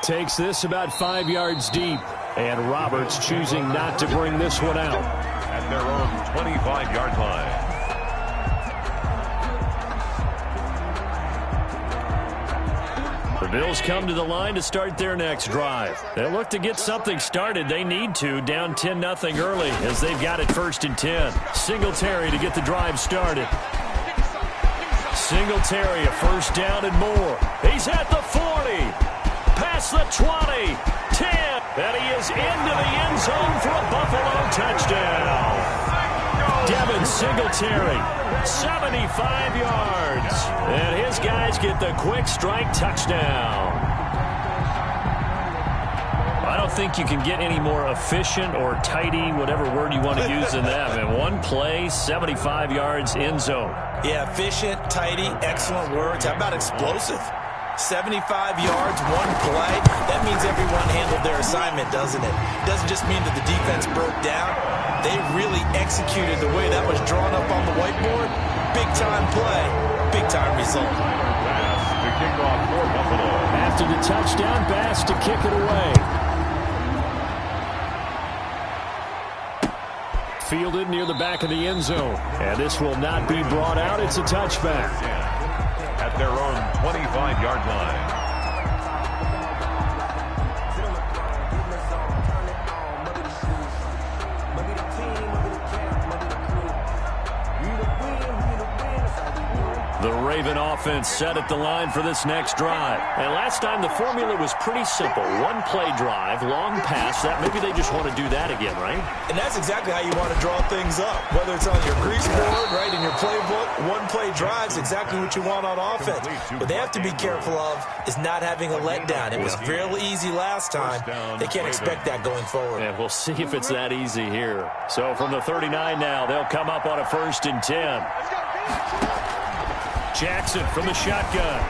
takes this about 5 yards deep. And Roberts choosing not to bring this one out. At their own 25-yard line. The Bills come to the line to start their next drive. They look to get something started. They need to, down 10-0 early as they've got it 1st and 10. Singletary to get the drive started. Singletary, a 1st down and more. He's at the 40. Past the 20. 10. And he is into the end zone for a Buffalo touchdown. Devin Singletary, 75 yards. And his guys get the quick strike touchdown. I don't think you can get any more efficient or tidy, whatever word you want to use in that. And one play, 75 yards, end zone. Yeah, efficient, tidy, excellent words. How about explosive? 75 yards, one play. That means everyone handled their assignment, doesn't it? It doesn't just mean that the defense broke down. They really executed the way that was drawn up on the whiteboard. Big-time play, big-time result. Pass to kick off for Buffalo. After the touchdown pass to kick it away. Fielded near the back of the end zone. And this will not be brought out. It's a touchback. At their own 25-yard line. The Raven offense set at the line for this next drive. And last time the formula was pretty simple. One play drive, long pass. That maybe they just want to do that again, right? And that's exactly how you want to draw things up. Whether it's on your grease board, right, in your playbook, one play drive's exactly what you want on offense. What they have to be careful of is not having a letdown. It was fairly easy last time. They can't expect that going forward. And we'll see if it's that easy here. So from the 39 now, they'll come up on a 1st and 10. Jackson from the shotgun.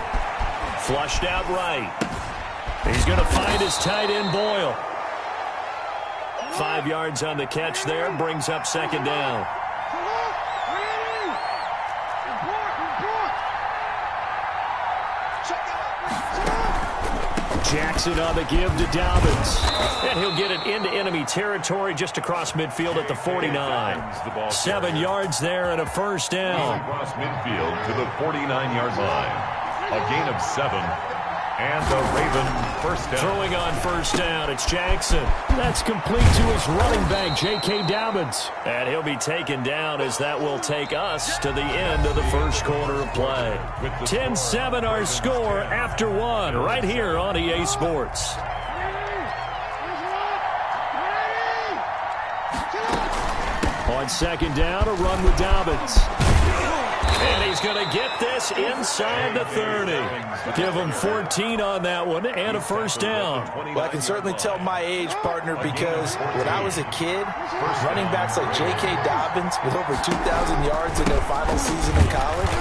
Flushed out right. He's going to find his tight end, Boyle. 5 yards on the catch there. Brings up 2nd down. Jackson on the give to Dobbins. And he'll get it into enemy territory just across midfield at the 49. 7 yards there and a 1st down. Across midfield to the 49-yard line. A gain of 7. And the Raven 1st down. Throwing on 1st down, it's Jackson. That's complete to his running back, J.K. Dobbins. And he'll be taken down as that will take us to the end of the first quarter of play. 10-7 our score after 1 right here on EA Sports. On 2nd down, a run with Dobbins. And he's going to get this inside the 30. Give him 14 on that one and a 1st down. Well, I can certainly tell my age, partner, because when I was a kid, running backs like J.K. Dobbins with over 2,000 yards in their final season in college,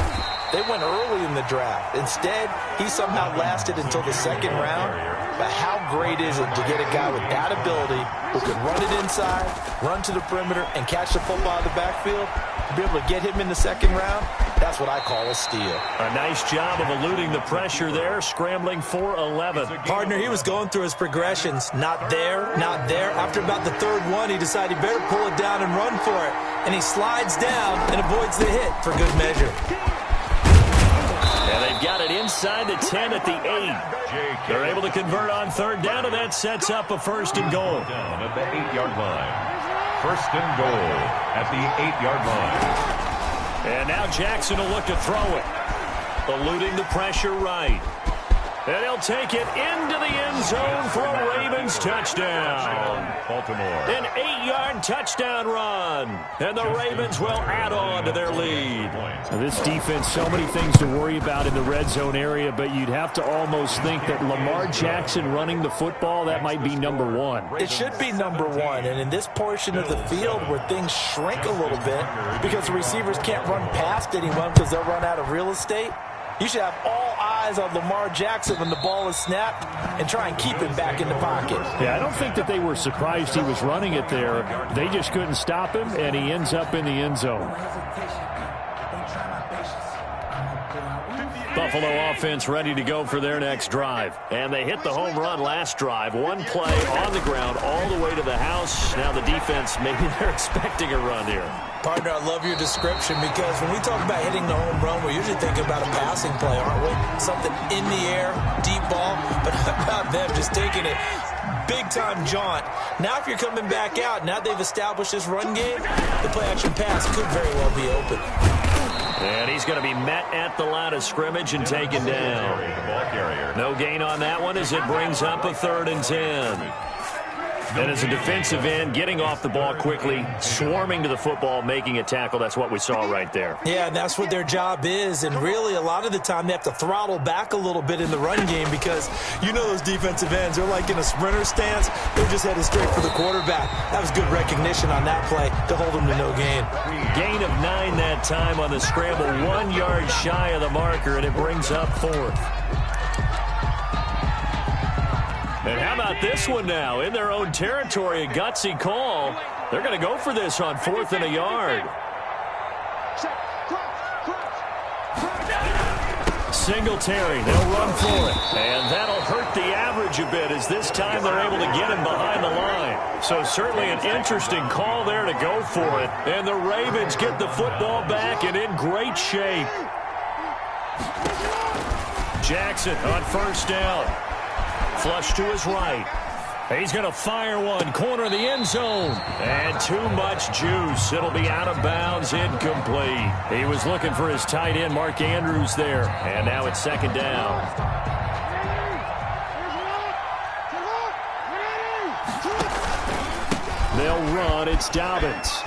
they went early in the draft. Instead, he somehow lasted until the 2nd round. But how great is it to get a guy with that ability who can run it inside, run to the perimeter, and catch the football in the backfield? To be able to get him in the 2nd round, that's what I call a steal. A nice job of eluding the pressure there, scrambling for 11. Partner, he was going through his progressions. Not there, not there. After about the 3rd one, he decided he better pull it down and run for it. And he slides down and avoids the hit for good measure. And they've got it inside the 10 at the 8. They're able to convert on 3rd down, and that sets up a 1st and goal. Down at the 8-yard line. 1st and goal at the 8-yard line. And now Jackson will look to throw it. Eluding the pressure right. And he'll take it into the end zone for a Ravens touchdown. Baltimore. An 8-yard touchdown run. And the Ravens will add on to their lead. Now this defense, so many things to worry about in the red zone area, but you'd have to almost think that Lamar Jackson running the football, that might be number 1. It should be number 1. And in this portion of the field where things shrink a little bit because the receivers can't run past anyone because they'll run out of real estate, you should have all eyes on Lamar Jackson when the ball is snapped and try and keep him back in the pocket. Yeah, I don't think that they were surprised he was running it there. They just couldn't stop him, and he ends up in the end zone. Buffalo offense ready to go for their next drive. And they hit the home run last drive. One play on the ground all the way to the house. Now the defense, maybe they're expecting a run here. Partner, I love your description because when we talk about hitting the home run, we're usually thinking about a passing play, aren't we? Something in the air, deep ball. But how about them just taking it big-time jaunt? Now if you're coming back out, now they've established this run game, the play-action pass could very well be open. And he's going to be met at the line of scrimmage and taken down. No gain on that one as it brings up a 3rd and 10. And as a defensive end, getting off the ball quickly, swarming to the football, making a tackle, that's what we saw right there. Yeah, and that's what their job is. And really, a lot of the time, they have to throttle back a little bit in the run game because you know those defensive ends, they're like in a sprinter stance. They're just headed straight for the quarterback. That was good recognition on that play to hold them to no gain. Gain of 9 that time on the scramble, 1 yard shy of the marker, and it brings up 4th. And how about this one now? In their own territory, a gutsy call. They're going to go for this on 4th and a yard. Singletary, they'll run for it. And that'll hurt the average a bit as this time they're able to get him behind the line. So certainly an interesting call there to go for it. And the Ravens get the football back and in great shape. Jackson on 1st down. Flush to his right. He's going to fire one. Corner of the end zone. And too much juice. It'll be out of bounds. Incomplete. He was looking for his tight end, Mark Andrews, there. And now it's 2nd down. They'll run. It's Dobbins.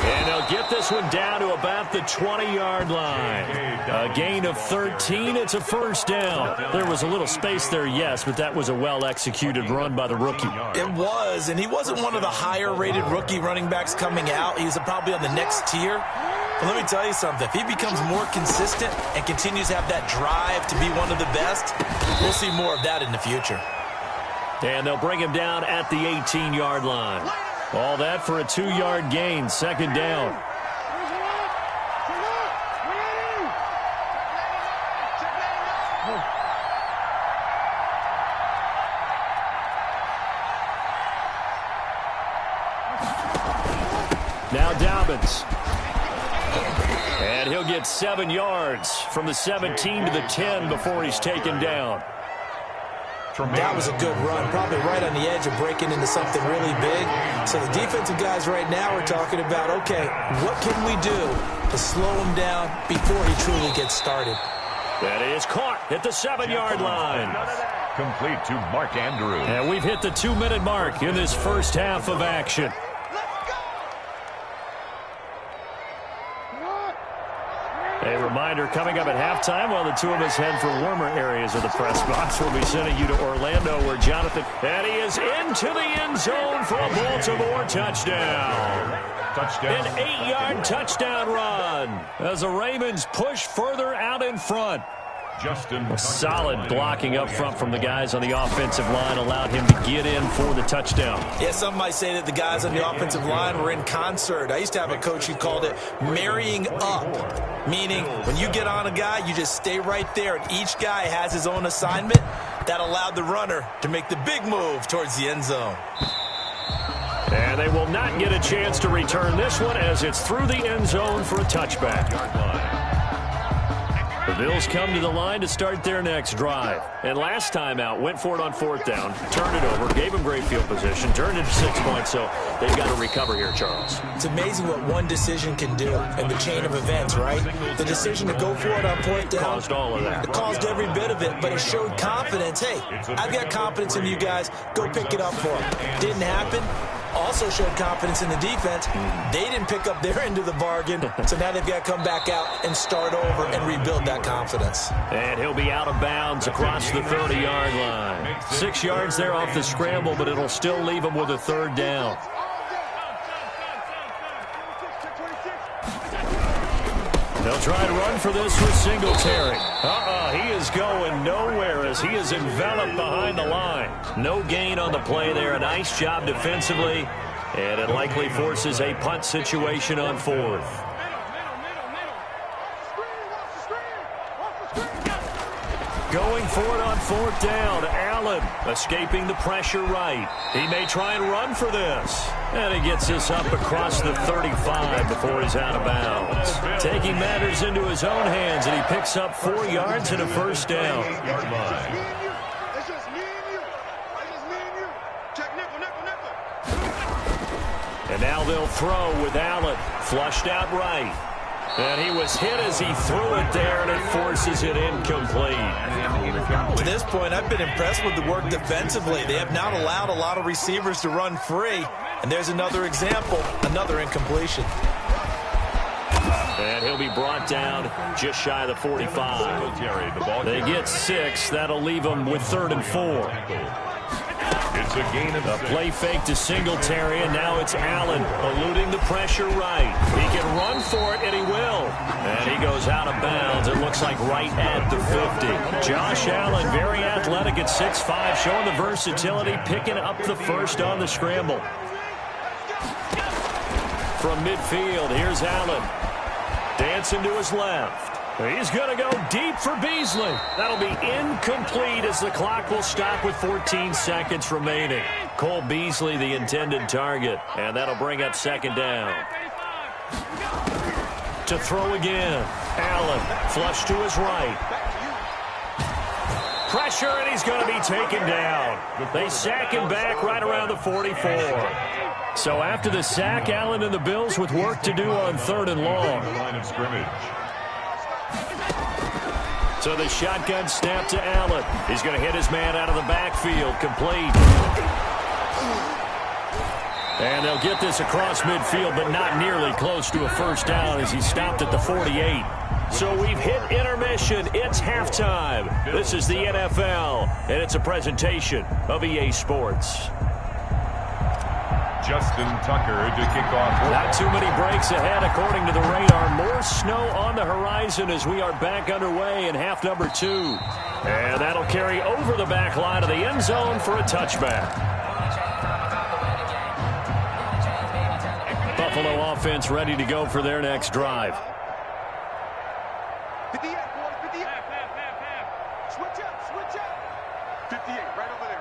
And they'll get this one down to about the 20-yard line. A gain of 13. It's a 1st down. There was a little space there, yes, but that was a well-executed run by the rookie. It was, and he wasn't one of the higher-rated rookie running backs coming out. He's probably on the next tier. But let me tell you something. If he becomes more consistent and continues to have that drive to be one of the best, we'll see more of that in the future. And they'll bring him down at the 18-yard line. All that for a 2-yard gain, 2nd down. Now Dobbins. And he'll get 7 yards from the 17 to the 10 before he's taken down. That was a good run, probably right on the edge of breaking into something really big. So the defensive guys right now are talking about, okay, what can we do to slow him down before he truly gets started? That is caught at the 7-yard line. Complete to Mark Andrews. And we've hit the 2-minute mark in this first half of action. A reminder coming up at halftime while the two of us head for warmer areas of the press box. We'll be sending you to Orlando where Jonathan, and he is into the end zone for a Baltimore touchdown. An 8-yard touchdown run as the Ravens push further out in front. Solid blocking up front from the guys on the offensive line allowed him to get in for the touchdown. Yeah, some might say that the guys on the offensive line were in concert. I used to have a coach who called it marrying up, meaning when you get on a guy, you just stay right there, and each guy has his own assignment. That allowed the runner to make the big move towards the end zone. And they will not get a chance to return this one as it's through the end zone for a touchback. The Bills come to the line to start their next drive. And last time out, went for it on 4th down, turned it over, gave them great field position, turned it to 6 points, so they've got to recover here, Charles. It's amazing what one decision can do in the chain of events, right? The decision to go for it on 4th down. Caused all of that. It caused every bit of it, but it showed confidence. Hey, I've got confidence in you guys. Go pick it up for them. Didn't happen. Also showed confidence in the defense. They didn't pick up their end of the bargain, so now they've got to come back out and start over and rebuild that confidence. And he'll be out of bounds across the 30-yard line. 6 yards there off the scramble, but it'll still leave him with a 3rd down. They'll try to run for this with Singletary. He is going nowhere as he is enveloped behind the line. No gain on the play there. A nice job defensively, and it likely forces a punt situation on 4th. Going for it on fourth down. Allen escaping the pressure right. He may try and run for this. And he gets this up across the 35 before he's out of bounds. Taking matters into his own hands, and he picks up 4 yards and a first down. And now they'll throw with Allen. Flushed out right. And he was hit as he threw it there, and it forces it incomplete. To this point, I've been impressed with the work defensively. They have not allowed a lot of receivers to run free. And there's another example, another incompletion. And he'll be brought down just shy of the 45. They get 6. That'll leave them with 3rd and 4. It's a gain of a play fake to Singletary, and now it's Allen eluding the pressure right. He can run for it, and he will. And he goes out of bounds. It looks like right at the 50. Josh Allen, very athletic at 6'5", showing the versatility, picking up the first on the scramble. From midfield, here's Allen. Dancing to his left. He's going to go deep for Beasley. That'll be incomplete as the clock will stop with 14 seconds remaining. Cole Beasley, the intended target, and that'll bring up 2nd down. To throw again. Allen, flush to his right. Pressure, and he's going to be taken down. They sack him back right around the 44. So after the sack, Allen and the Bills with work to do on 3rd and long. Line of scrimmage. So the shotgun snap to Allen. He's going to hit his man out of the backfield. Complete. And they'll get this across midfield, but not nearly close to a first down as he stopped at the 48. So we've hit intermission. It's halftime. This is the NFL, and it's a presentation of EA Sports. Justin Tucker to kick off. Not too many breaks ahead according to the radar. More snow on the horizon as we are back underway in half number 2. And that'll carry over the back line of the end zone for a touchback. Buffalo offense ready to go for their next drive. 58, boys, 58. Switch up. 58, right over there.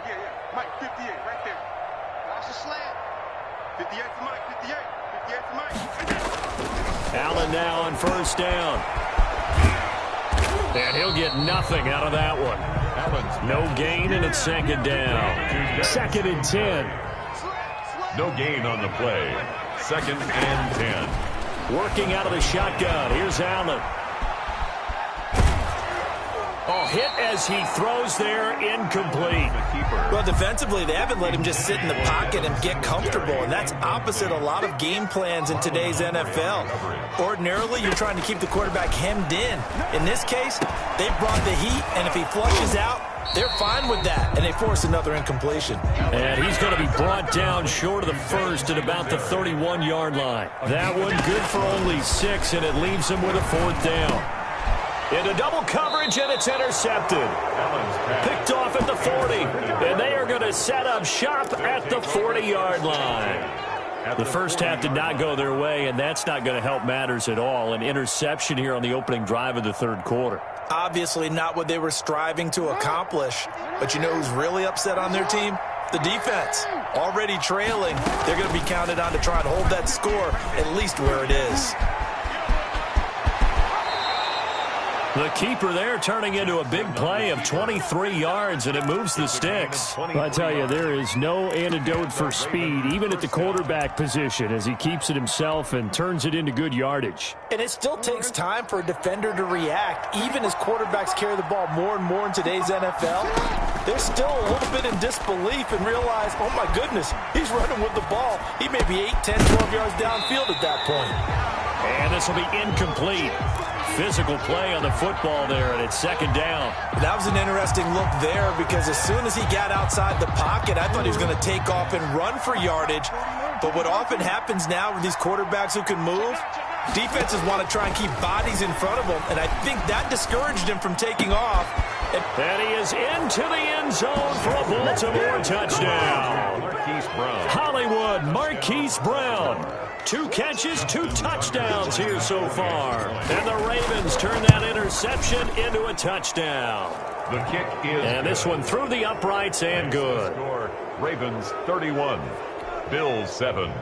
Yeah. Mike, 58, right there. Watch the slant. 58 for Mike, 58 for Mike. Allen now on first down. And he'll get nothing out of that one. No gain, and it's 2nd down. 2nd and 10. No gain on the play. 2nd and 10. Working out of the shotgun. Here's Allen. Oh, hit as he throws there, incomplete. Well, defensively, they haven't let him just sit in the pocket and get comfortable, and that's opposite a lot of game plans in today's NFL. Ordinarily, you're trying to keep the quarterback hemmed in. In this case, they brought the heat, and if he flushes out, they're fine with that, and they force another incompletion. And he's going to be brought down short of the first at about the 31-yard line. That one good for only 6, and it leaves him with a 4th down. Into double coverage, and it's intercepted. Picked off at the 40, and they are going to set up shop at the 40-yard line. The first half did not go their way, and that's not going to help matters at all. An interception here on the opening drive of the 3rd quarter. Obviously not what they were striving to accomplish. But you know who's really upset on their team? The defense. Already trailing. They're going to be counted on to try and hold that score at least where it is. The keeper there turning into a big play of 23 yards, and it moves the sticks. I tell you, there is no antidote for speed, even at the quarterback position, as he keeps it himself and turns it into good yardage. And it still takes time for a defender to react, even as quarterbacks carry the ball more and more in today's NFL. They're still a little bit in disbelief and realize, oh my goodness, he's running with the ball. He may be 8, 10, 12 yards downfield at that point. And this will be incomplete. Physical play on the football there, and it's 2nd down. That was an interesting look there because as soon as he got outside the pocket, I thought he was going to take off and run for yardage. But what often happens now with these quarterbacks who can move, defenses want to try and keep bodies in front of them, and I think that discouraged him from taking off. And he is into the end zone for a Baltimore touchdown. Marquise Brown. Hollywood, Marquise Brown. 2 catches, 2 touchdowns here so far. And the Ravens turn that interception into a touchdown. The kick is and this one through the uprights and good. Ravens 31, Bills 7.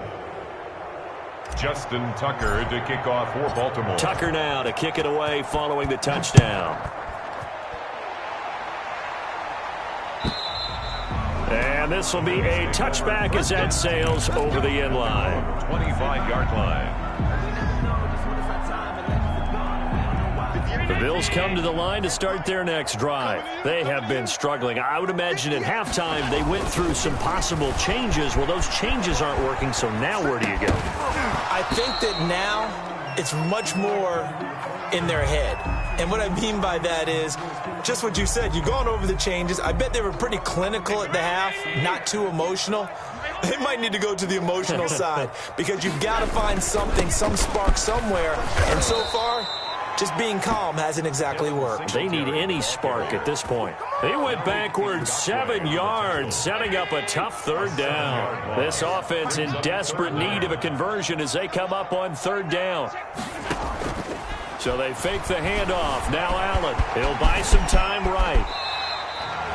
Justin Tucker to kick off for Baltimore. Tucker now to kick it away following the touchdown. And this will be a touchback as that sails over the end line. 25-yard line. The Bills come to the line to start their next drive. They have been struggling. I would imagine at halftime they went through some possible changes. Well, those changes aren't working, so now where do you go? I think that now it's much more in their head. And what I mean by that is just what you said. You've gone over the changes. I bet they were pretty clinical at the half, not too emotional. They might need to go to the emotional side because you've got to find something, some spark somewhere. And so far, just being calm hasn't exactly worked. They need any spark at this point. They went backwards 7 yards, setting up a tough third down. This offense in desperate need of a conversion as they come up on third down. So they fake the handoff. Now Allen. He'll buy some time right.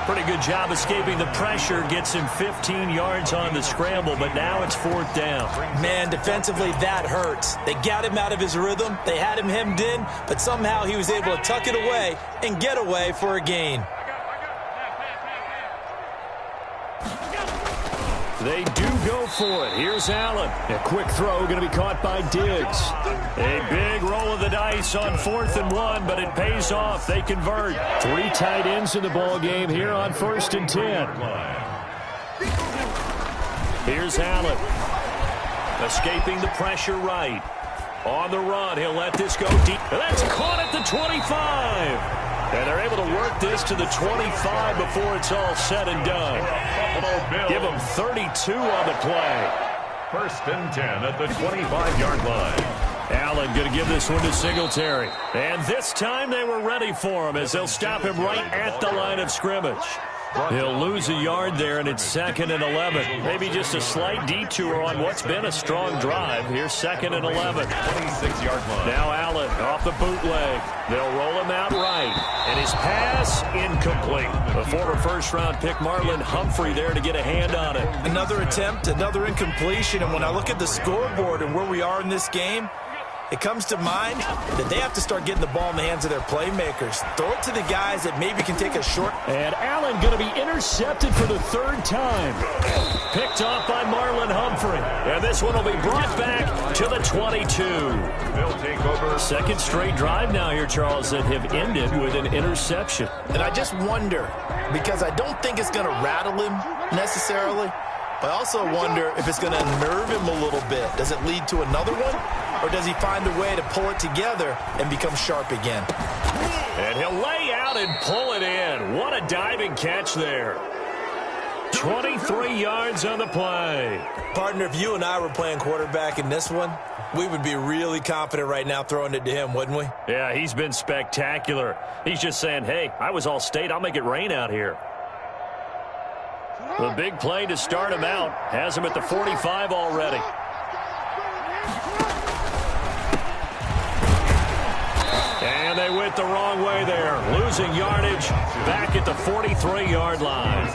Pretty good job escaping the pressure. Gets him 15 yards on the scramble, but now it's 4th down. Man, defensively, that hurts. They got him out of his rhythm. They had him hemmed in, but somehow he was able to tuck it away and get away for a gain. They do go for it. Here's Allen. A quick throw going to be caught by Diggs. A big roll of the dice on 4th and 1, but it pays off. They convert. 3 tight ends in the ball game here on 1st and 10. Here's Allen. Escaping the pressure right. On the run, he'll let this go deep. That's caught at the 25. And they're able to work this to the 25 before it's all said and done. Give them 32 on the play. 1st and 10 at the 25-yard line. Allen going to give this one to Singletary. And this time they were ready for him as they'll stop him right at the line of scrimmage. He'll lose a yard there, and it's 2nd and 11. Maybe just a slight detour on what's been a strong drive. Here's 2nd and 11. 26-yard line. Now Allen off the bootleg. They'll roll him out right. And his pass incomplete. The former first-round pick Marlon Humphrey there to get a hand on it. Another attempt, another incompletion. And when I look at the scoreboard and where we are in this game, it comes to mind that they have to start getting the ball in the hands of their playmakers. Throw it to the guys that maybe can take a short. And Allen going to be intercepted for the 3rd time. Picked off by Marlon Humphrey. And this one will be brought back to the 22. They'll take over. 2nd straight drive now here, Charles, that have ended with an interception. And I just wonder, because I don't think it's going to rattle him necessarily, but I also wonder if it's going to nerve him a little bit. Does it lead to another one? Or does he find a way to pull it together and become sharp again? And he'll lay out and pull it in. What a diving catch there. 23 yards on the play. Partner, if you and I were playing quarterback in this one, we would be really confident right now throwing it to him, wouldn't we? Yeah, he's been spectacular. He's just saying, hey, I was all state. I'll make it rain out here. The big play to start him out has him at the 45 already. And they went the wrong way there. Losing yardage back at the 43-yard line.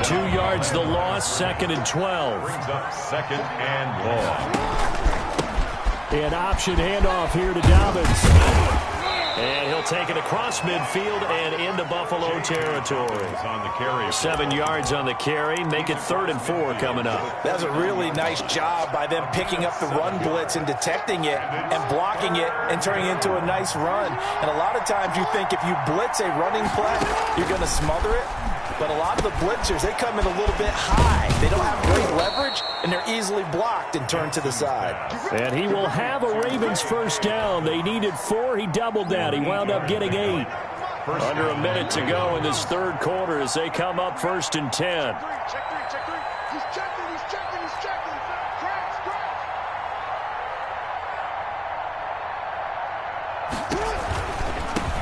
2 yards the loss, 2nd and 12. Brings up 2nd and long. An option handoff here to Dobbins. And he'll take it across midfield and into Buffalo territory. On the carry. 7 yards on the carry. Make it 3rd and 4 coming up. That's a really nice job by them picking up the run blitz and detecting it and blocking it and turning it into a nice run. And a lot of times you think if you blitz a running play, you're going to smother it. But a lot of the blitzers, they come in a little bit high. They don't have great leverage, and they're easily blocked and turned to the side. And he will have a Ravens 1st down. They needed 4. He doubled that. He wound up getting 8. Under a minute to go in this 3rd quarter as they come up 1st and 10. Check three. He's checking.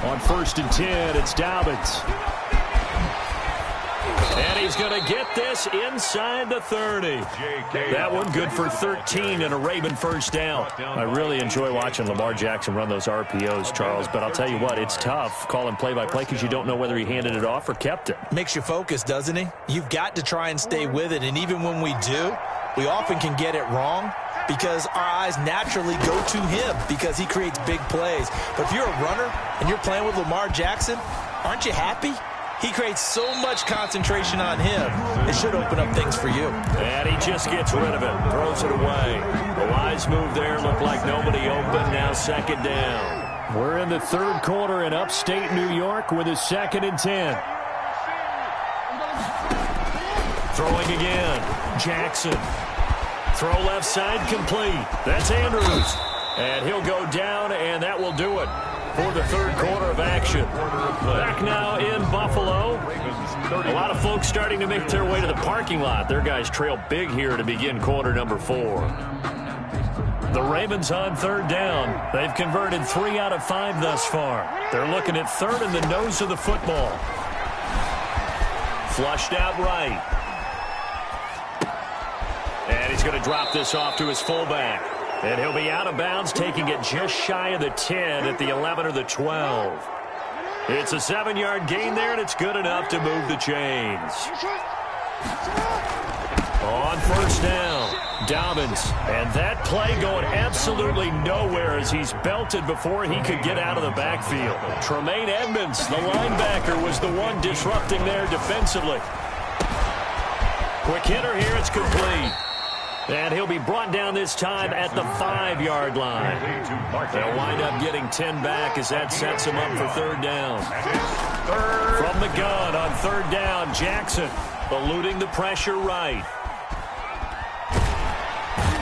On 1st and 10, it's Dobbins. And he he's going to get this inside the 30. That one good for 13 and a Raven first down. I really enjoy watching Lamar Jackson run those RPOs, Charles, but I'll tell you what, it's tough calling play-by-play because you don't know whether he handed it off or kept it. Makes you focus, doesn't he? You've got to try and stay with it, and even when we do, we often can get it wrong because our eyes naturally go to him because he creates big plays. But if you're a runner and you're playing with Lamar Jackson, aren't you happy? He creates so much concentration on him. It should open up things for you. And he just gets rid of it, throws it away. The wise move there, looked like nobody open, now second down. We're in the third quarter in upstate New York with a 2nd and 10. Throwing again, Jackson. Throw left side complete. That's Andrews. And he'll go down, and that will do it for the third quarter of action. Back now in Buffalo. A lot of folks starting to make their way to the parking lot. Their guys trail big here to begin quarter number 4. The Ravens on third down. They've converted 3 out of 5 thus far. They're looking at third in the nose of the football. Flushed out right. And he's going to drop this off to his fullback. And he'll be out of bounds, taking it just shy of the 10 at the 11 or the 12. It's a 7-yard gain there, and it's good enough to move the chains. On first down, Dobbins. And that play going absolutely nowhere as he's belted before he could get out of the backfield. Tremaine Edmonds, the linebacker, was the one disrupting there defensively. Quick hitter here, it's complete. And he'll be brought down this time at the 5-yard line. They'll wind up getting 10 back as that sets him up for third down. From the gun on third down, Jackson eluding the pressure right.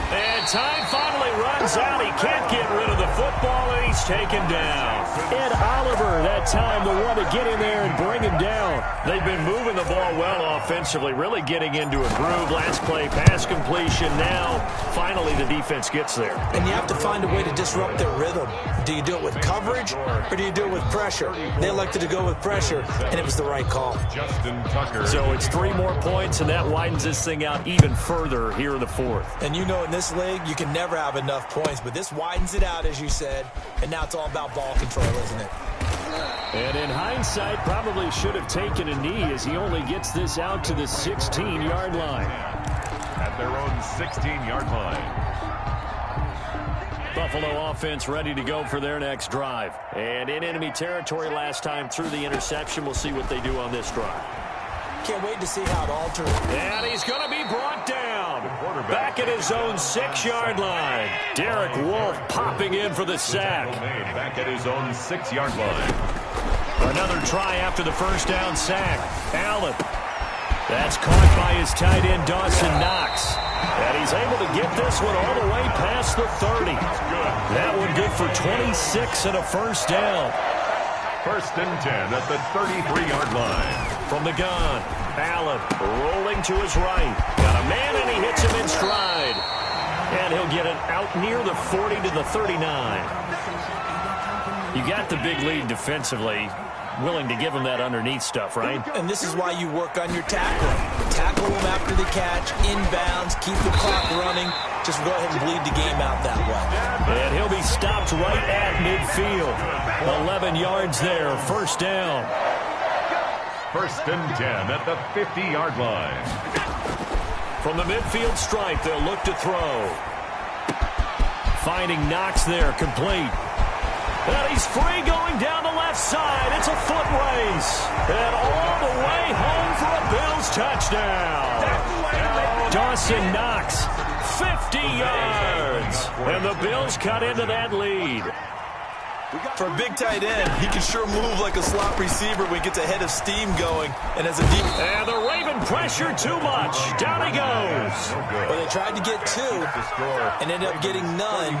And time finally runs out. He can't get rid of the football, and he's taken down. Ed Oliver, that time, the one to get in there and bring him down. They've been moving the ball well offensively, really getting into a groove. Last play, pass completion. Now, finally, the defense gets there. And you have to find a way to disrupt their rhythm. Do you do it with coverage, or do you do it with pressure? They elected to go with pressure, and it was the right call. Justin Tucker. So it's 3 more points, and that widens this thing out even further here in the fourth. And you know in this league, you can never have enough points, but this widens it out, as you said, and now it's all about ball control, isn't it? And in hindsight, probably should have taken a knee as he only gets this out to the 16-yard line. At their own 16-yard line. Buffalo offense ready to go for their next drive. And in enemy territory last time through the interception. We'll see what they do on this drive. Can't wait to see how it alters. And he's going to be brought down. Back at his own 6-yard line. Derek Wolfe popping in for the sack. Back at his own 6-yard line. Another try after the first down sack. Allen. That's caught by his tight end, Dawson Knox. And he's able to get this one all the way past the 30. That one good for 26 and a first down. First and 10 at the 33-yard line. From the gun, Allen rolling to his right. Got a man, and he hits him in stride. And he'll get it out near the 40 to the 39. You got the big lead defensively. Willing to give him that underneath stuff, right? And this is why you work on your tackling. Tackle him after the catch, inbounds, keep the clock running. Just go ahead and bleed the game out that way. And he'll be stopped right at midfield. 11 yards there, first down. First and 10 at the 50-yard line. From the midfield stripe, they'll look to throw. Finding Knox there, complete. And he's free going down the left side. It's a foot race. And all the way home for a Bills touchdown. Dawson Knox, 50 yards. And the Bills cut into that lead. For a big tight end, he can sure move like a slot receiver when he gets a head of steam going. And as a deep... And the Raven pressure too much. Down he goes. Well, they tried to get 2 and ended up getting none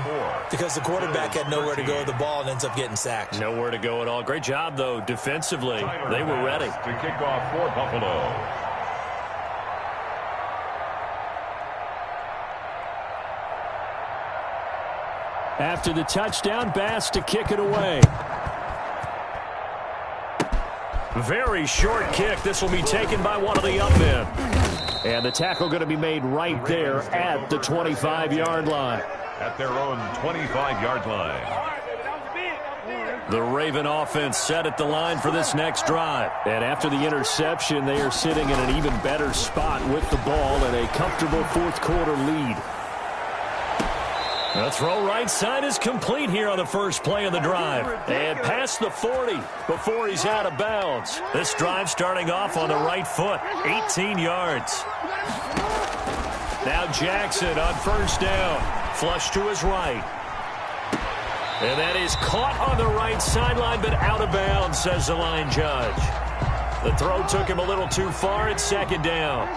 because the quarterback had nowhere to go with the ball and ends up getting sacked. Nowhere to go at all. Great job, though, defensively. They were ready. To kick off for Buffalo. After the touchdown, Bass to kick it away. Very short kick. This will be taken by one of the up men. And the tackle going to be made right there at the 25-yard line. At their own 25-yard line. The Raven offense set at the line for this next drive. And after the interception, they are sitting in an even better spot with the ball and a comfortable fourth-quarter lead. The throw right side is complete here on the first play of the drive. And past the 40 before he's out of bounds. This drive starting off on the right foot, 18 yards. Now Jackson on first down. Flush to his right. And that is caught on the right sideline, but out of bounds, says the line judge. The throw took him a little too far at second down.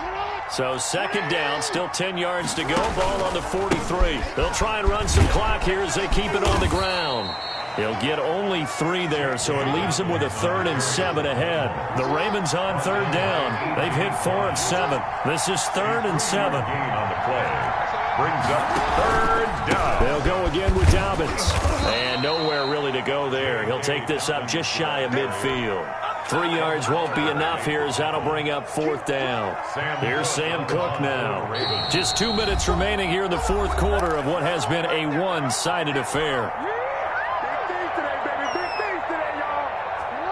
So second down, still 10 yards to go. Ball on the 43. They'll try and run some clock here as they keep it on the ground. He'll get only 3 there, so it leaves him with a 3rd and 7 ahead. The Ravens on third down. They've hit 4 of 7. This is 3rd and 7. Gain on the play. Brings up 3rd down. They'll go again with Dobbins. And nowhere really to go there. He'll take this up just shy of midfield. 3 yards won't be enough here as that'll bring up 4th down. Here's Sam Cook now. Just 2 minutes remaining here in the fourth quarter of what has been a one-sided affair.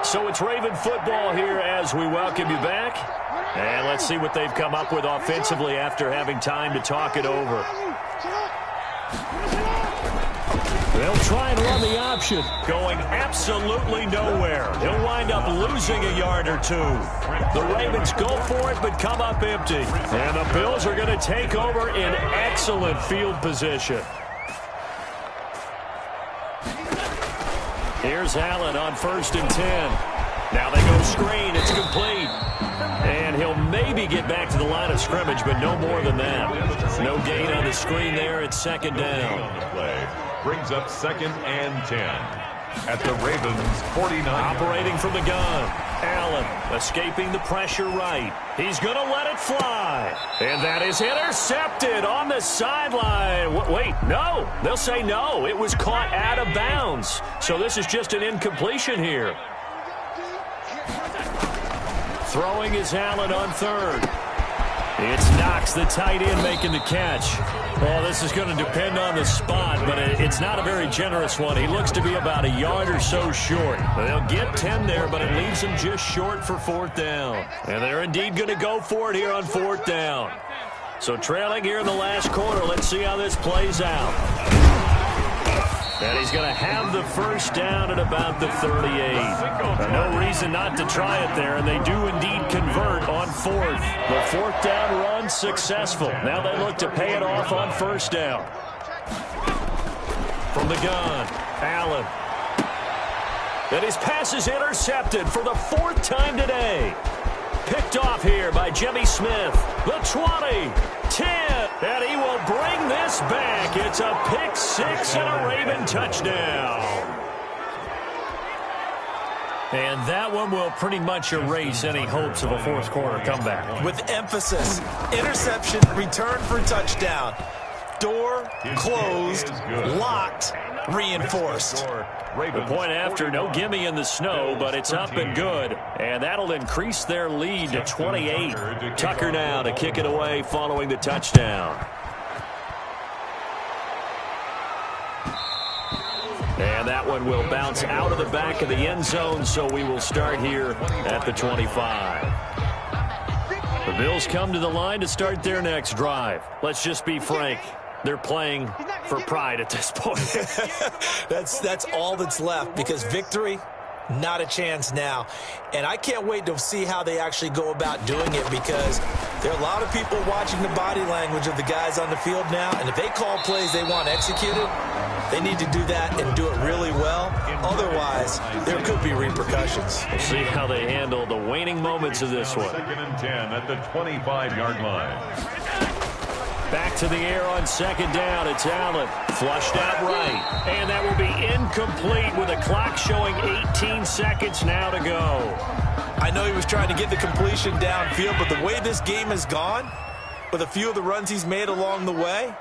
So it's Raven football here as we welcome you back. And let's see what they've come up with offensively after having time to talk it over. They'll try and run the option. Going absolutely nowhere. He'll wind up losing a yard or 2. The Ravens go for it but come up empty. And the Bills are going to take over in excellent field position. Here's Allen on 1st and 10. Now they go screen. It's complete. And he'll maybe get back to the line of scrimmage, but no more than that. No gain on the screen there. It's second down. Brings up 2nd and 10. At the Ravens' 49. Operating from the gun. Allen escaping the pressure right. He's going to let it fly. And that is intercepted on the sideline. Wait, no. They'll say no. It was caught out of bounds. So this is just an incompletion here. Throwing is Allen on 3rd. It's Knox, the tight end, making the catch. Well, this is going to depend on the spot, but it's not a very generous one. He looks to be about a yard or so short. They'll get 10 there, but it leaves him just short for 4th down. And they're indeed going to go for it here on 4th down. So trailing here in the last quarter, let's see how this plays out. And he's going to have the first down at about the 38. No reason not to try it there, and they do indeed convert on 4th. The 4th down run successful. Now they look to pay it off on 1st down. From the gun, Allen. And his pass is intercepted for the 4th time today. Picked off here by Jimmy Smith. The 20, 10, and he will bring this back. It's a pick 6 and a Raven touchdown. And that one will pretty much erase any hopes of a fourth quarter comeback. With emphasis, interception, return for touchdown. Door closed, locked, reinforced. The point after, no gimme in the snow, but it's up and good. And that'll increase their lead to 28. Tucker now to kick it away following the touchdown. And that one will bounce out of the back of the end zone, so we will start here at the 25. The Bills come to the line to start their next drive. Let's just be frank. They're playing for pride at this point. That's all that's left, because victory, not a chance now. And I can't wait to see how they actually go about doing it, because there are a lot of people watching the body language of the guys on the field now, and if they call plays they want executed, they need to do that and do it really well. Otherwise, there could be repercussions. We'll see how they handle the waning moments of this one. 2nd and 10 at the 25-yard line. Back to the air on 2nd down. It's Allen. Flushed out right. And that will be incomplete with a clock showing 18 seconds now to go. I know he was trying to get the completion downfield, but the way this game has gone, with a few of the runs he's made along the way,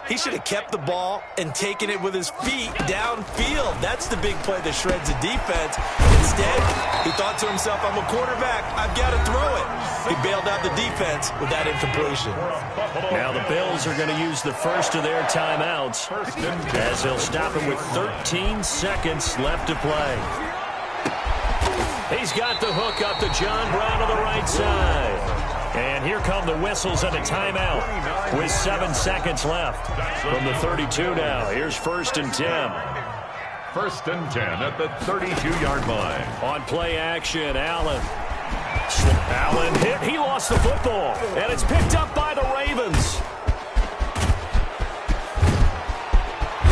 He should have kept the ball and taken it with his feet downfield. That's the big play that shreds the defense. Instead, he thought to himself, I'm a quarterback. I've got to throw it. He bailed out the defense with that incompletion. Now the Bills are going to use the first of their timeouts as they'll stop him with 13 seconds left to play. He's got the hook up to John Brown to the right side. And here come the whistles and a timeout with 7 seconds left. From the 32 now, here's 1st and 10. 1st and 10 at the 32-yard line. On play action, Allen. Allen hit. He lost the football. And it's picked up by the Ravens.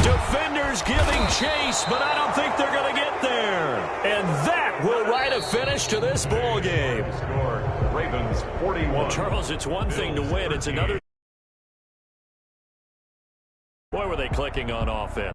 Defenders giving chase, but I don't think they're going to get there. And that will write a finish to this ball game. Ravens 41. Well, Charles, it's one thing to win. It's another. Boy, were they clicking on offense.